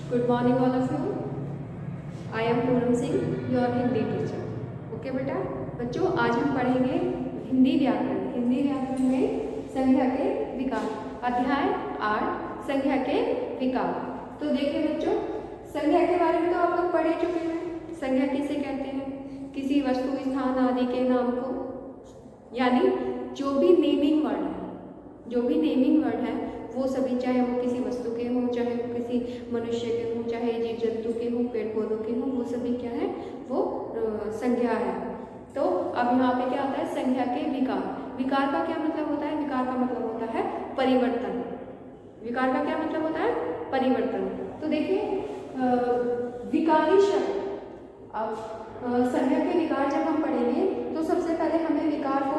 Good morning all of you. I am Poonam Singh, your Hindi teacher. Okay बेटा, बच्चों आज हम पढ़ेंगे हिंदी व्याकरण. हिंदी व्याकरण में संज्ञा के विकार, अध्याय 8 संज्ञा के विकार. तो देखिए बच्चों, संज्ञा के बारे में तो आप लोग पढ़ ही चुके हैं. संज्ञा किसे कहते हैं? किसी वस्तु, स्थान आदि के नाम को, यानी जो भी नेमिंग वर्ड है, जो भी नेमिंग वर्ड है वो सभी, चाहे वो किसी वस्तु के हों, चाहे वो किसी मनुष्य के हों, चाहे जीव जंतु के हों, पेड़ पौधों के हों, वो सभी क्या है, वो संज्ञा है. तो अब यहाँ पे क्या आता है, संज्ञा के विकार. विकार का क्या मतलब होता है? विकार का मतलब होता है परिवर्तन. विकार का क्या मतलब होता है? परिवर्तन. तो देखिए विकारी शब्द, अब संज्ञा के विकार जब हम पढ़ेंगे तो सबसे पहले हमें विकार को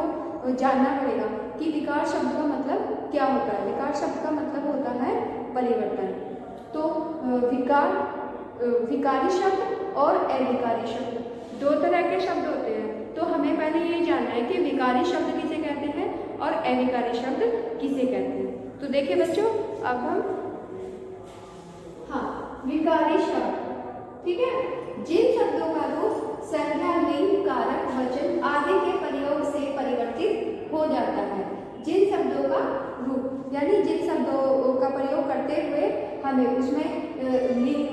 जानना पड़ेगा कि विकार शब्द का मतलब क्या होता है. विकार शब्द का मतलब होता है परिवर्तन. तो विकार, विकारी शब्द और अविकारी शब्द, दो तरह के शब्द होते हैं. तो हमें पहले ये जानना है कि विकारी शब्द किसे कहते हैं और अविकारी शब्द किसे कहते हैं. तो देखिए बच्चों, अब हम विकारी शब्द, ठीक है, जिन शब्दों का रूप संज्ञा, लिंग, कारक, वचन आदि के प्रयोग से परिवर्तित हो जाता है. जिन शब्दों का रूप, यानी जिन शब्दों का प्रयोग करते हुए हमें उसमें लिंग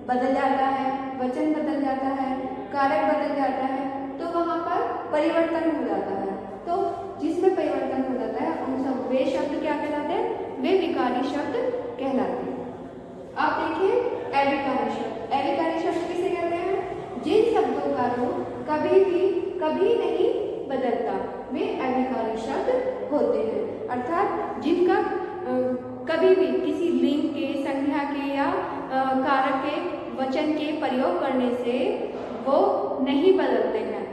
बदल जाता है, वचन बदल जाता है, कारक बदल जाता है, तो वहाँ पर परिवर्तन हो जाता है. तो जिसमें परिवर्तन हो जाता है उन सब वे शब्द क्या कहलाते हैं? वे विकारी शब्द कहलाते हैं. आप देखिए अविकारी शब्द. अविकारी शब्द किसे कहते हैं? जिन शब्दों का रूप कभी नहीं बदलता, वे अविकारी शब्द होते हैं. अर्थात जिनका कभी भी किसी लिंग के, संज्ञा के या कारक के, वचन के प्रयोग करने से वो नहीं बदलते हैं,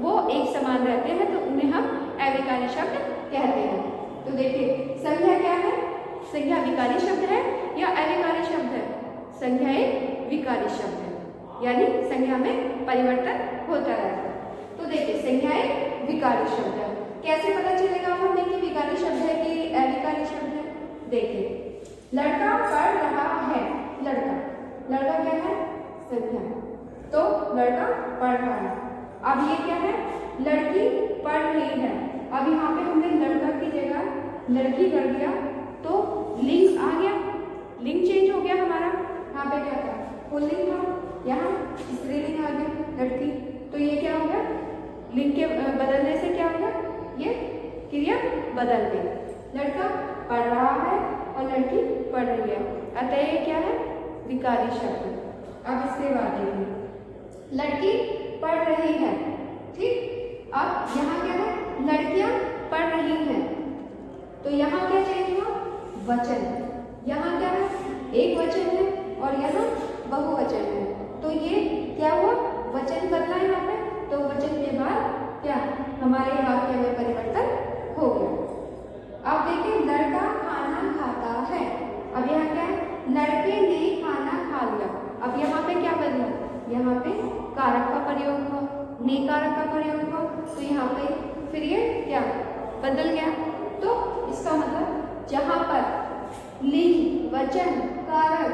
वो एक समान रहते हैं, तो उन्हें हम अविकारी शब्द कहते हैं. तो देखिए संज्ञा क्या है? संज्ञा विकारी शब्द है या अविकारी शब्द है? संज्ञा एक विकारी शब्द है, यानी संज्ञा में परिवर्तन होता रहता है. तो देखिए संज्ञा एक विकारी शब्द है. कैसे पता चलेगा हमें कि विकारी शब्द है कि अविकारी शब्द है? देखिए, लड़का पढ़ रहा है. लड़का क्या है? संज्ञा. तो लड़का पढ़ रहा है. अब ये क्या है? लड़की पढ़ रही है. अब यहाँ पे हमने लड़का की जगह लड़की कर दिया, तो लिंग आ गया, लिंग चेंज हो गया हमारा. यहाँ पे क्या था? पुल्लिंग था, यहाँ स्त्रीलिंग आ गया लड़की. तो ये क्या हो गया? लिंग के बदलने से क्या होगा? ये क्रिया बदल गई. लड़का पढ़ रहा है और लड़की पढ़ रही है, अतः ये क्या है? विकारी शब्द. अब इसके बाद देखिए, लड़की पढ़ रही है, ठीक. अब यहाँ क्या है? लड़कियां पढ़ रही हैं. तो यहाँ क्या चेंज हुआ? वचन. यहाँ क्या है? एक वचन है और यहाँ बहुवचन है. तो ये क्या हुआ? वचन बदला यहाँ पे. तो वचन के बाद क्या हमारे वाक्य में परिवर्तन हो गया. अब देखिए, लड़का खाना खाता है. अब यहाँ क्या है? लड़के ने खाना खा लिया. अब यहाँ पे क्या बदला? यहाँ पे कारक का प्रयोग हुआ, ने कारक का प्रयोग हुआ. तो यहाँ पे फिर ये क्या बदल गया. तो इसका मतलब जहाँ पर लिंग, वचन, कारक,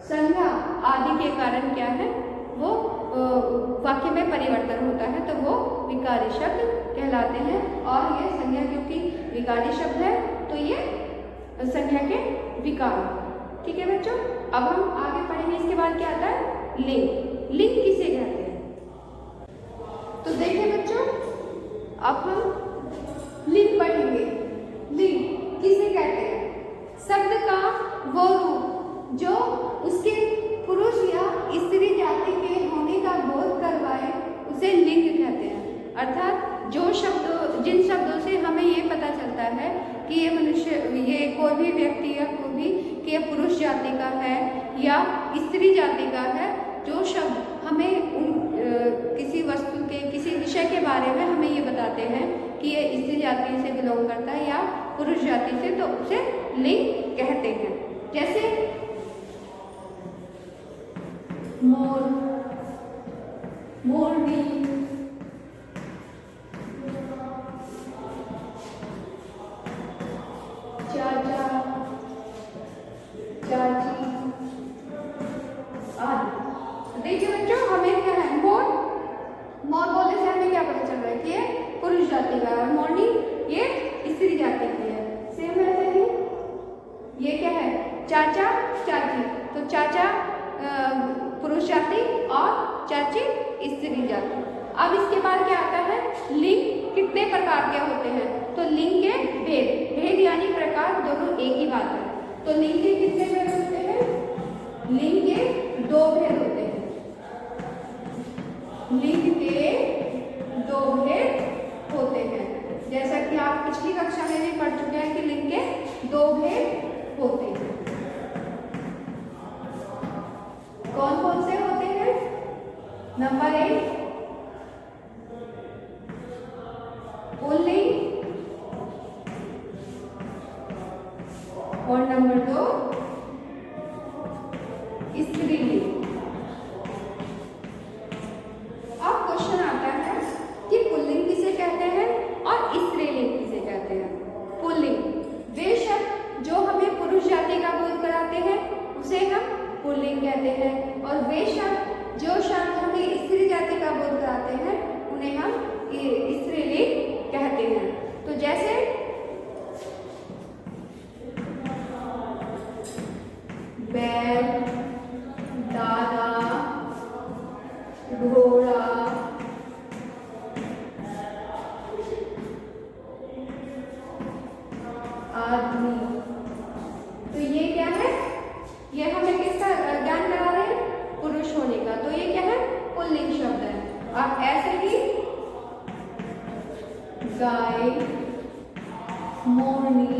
संज्ञा आदि के कारण क्या है, वो वाक्य में परिवर्तन होता है, तो वो विकारी शब्द कहलाते हैं. और ये संज्ञा क्योंकि विकारी शब्द है, तो ये संज्ञा के विकार. ठीक है बच्चों, अब हम आगे पढ़ेंगे. इसके बाद क्या आता है? लिंग. लिंग किसे कहते हैं? तो देखिए बच्चों, अब हम लिंग पढ़ेंगे. लिंग किसे कहते हैं? शब्द का वो रूप जो उसके पुरुष या स्त्री जाति के होने का बोध करवाए, उसे लिंग कहते हैं. अर्थात जो शब्द, जिन शब्दों से हमें ये पता चलता है कि ये मनुष्य, ये कोई भी व्यक्ति या कोई भी कि ये पुरुष जाति का है या स्त्री जाति का है, जो शब्द हमें उन किसी वस्तु के, किसी विषय के बारे में हमें ये बताते हैं कि ये स्त्री जाति से बिलोंग करता है या पुरुष जाति से, तो उसे लिंग कहते हैं. जैसे मोर, मोरनी, चाचा, चाची, चाचा चाची, तो चाचा पुरुष जाति और चाची स्त्री जाति। अब इसके बाद क्या आता है, लिंग कितने प्रकार के होते हैं, तो लिंग के भेद, भेद यानी प्रकार दोनों एक ही बात है। तो लिंग के कितने भेद होते हैं, लिंग के 2 भेद होते हैं, लिंग के 2 भेद होते हैं। जैसा कि आप पिछली कक्षा में भी पढ़ चुके हैं कि लिंग के 2 भेद होते हैं। कौन कौन से होते हैं, नंबर 1 पुल्लिंग और नंबर 2 स्त्रीलिंग। अब क्वेश्चन आता है कि पुल्लिंग किसे कहते हैं और स्त्रीलिंग किसे कहते हैं। पुल्लिंग वे शब्द जो हमें पुरुष जाति का बोध कराते हैं उसे हम पुल्लिंग कहते हैं, और वे शब्द जो शब्द हमें स्त्री जाति का बोध कराते हैं उन्हें हम स्त्रीलिंग कहते हैं। तो जैसे बैल, दादा, घोड़ा, आदमी, तो ये क्या है, ये हमें किसका ज्ञान करा रहे हैं, पुरुष होने का, तो ये क्या है, पुल्लिंग शब्द है। अब ऐसे ही गाय, मोरनी,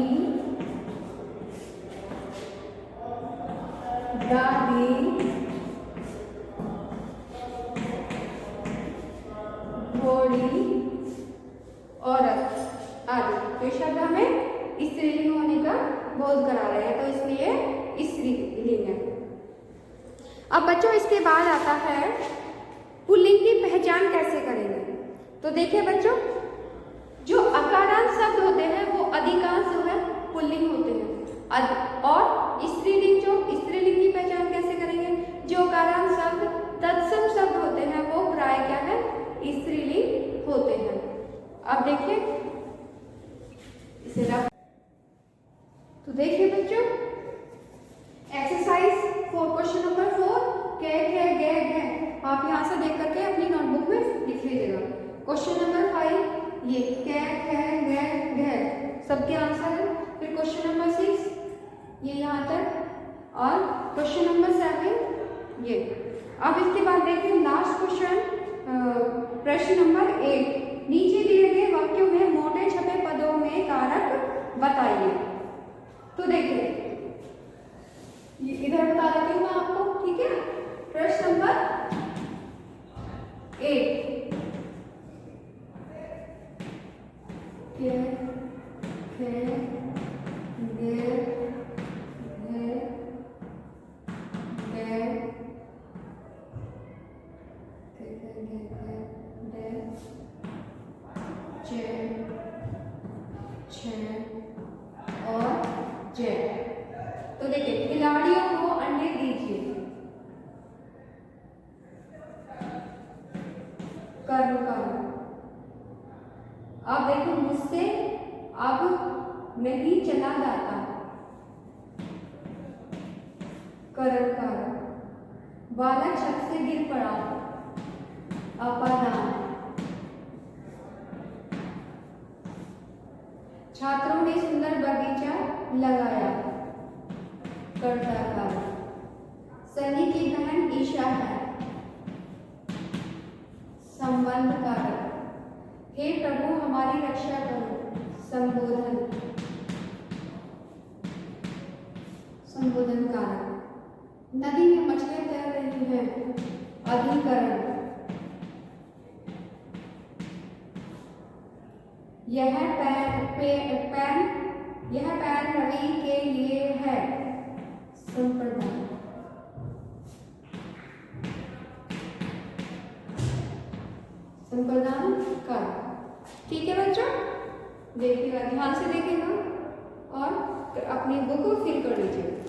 दादी, घोड़ी, औरत आदि, तो ये शब्द हमें स्त्रीलिंग होने का बोध करा रहे हैं, तो इसलिए स्त्रीलिंग है। अब बच्चों इसके बाद आता है पुल्लिंग की पहचान कैसे करेंगे। तो देखिए बच्चों, जो अकारांत शब्द होते हैं वो अधिकांश जो है पुल्लिंग होते हैं, और स्त्रीलिंग, जो स्त्रीलिंग की पहचान कैसे करेंगे, जो अकारांत शब्द तत्सम शब्द होते हैं वो प्राय क्या है, स्त्रीलिंग होते हैं। अब देखिए इसे रख, तो देखिए बच्चों एक्सरसाइज 4 क्वेश्चन नंबर 4 कै खे गे घे, आप यहाँ से देख करके अपनी नोटबुक में लिख लीजिएगा। क्वेश्चन नंबर 5 ये कै खे गे घे सबके आंसर है। फिर क्वेश्चन नंबर 6 ये यहाँ तक, और क्वेश्चन नंबर 7 ये। अब इसके बाद देखिए लास्ट क्वेश्चन, प्रश्न नंबर 8, नीचे दिए गए वाक्यों में मोटे छपे पदों में कारक बताइए। तो देखिए इधर बता देती हूँ मैं आपको, ठीक है। प्रश्न नंबर 8 और जय। तो देखिए खिलाड़ियों को अंडे दीजिए, कर्म कर्म। अब देखो मुझसे अब नहीं चला जाता, कर्म कर्म। बालक छत से गिर पड़ा, अपराध। छात्रों ने सुंदर बगीचा लगाया, कर्ता कार्य। सनी की बहन ईशा है, संबंध कारक। हे प्रभु हमारी रक्षा करो, संबोधन, संबोधन कारक। नदी में मछलियां तैर रही हैं, अधिकरण। यह पैन रवि के लिए है, संप्रदाय। संप्रदान कर। ठीक है बच्चों, देखिएगा, ध्यान से देखिएगा और अपनी बुक को फिल कर लीजिएगा।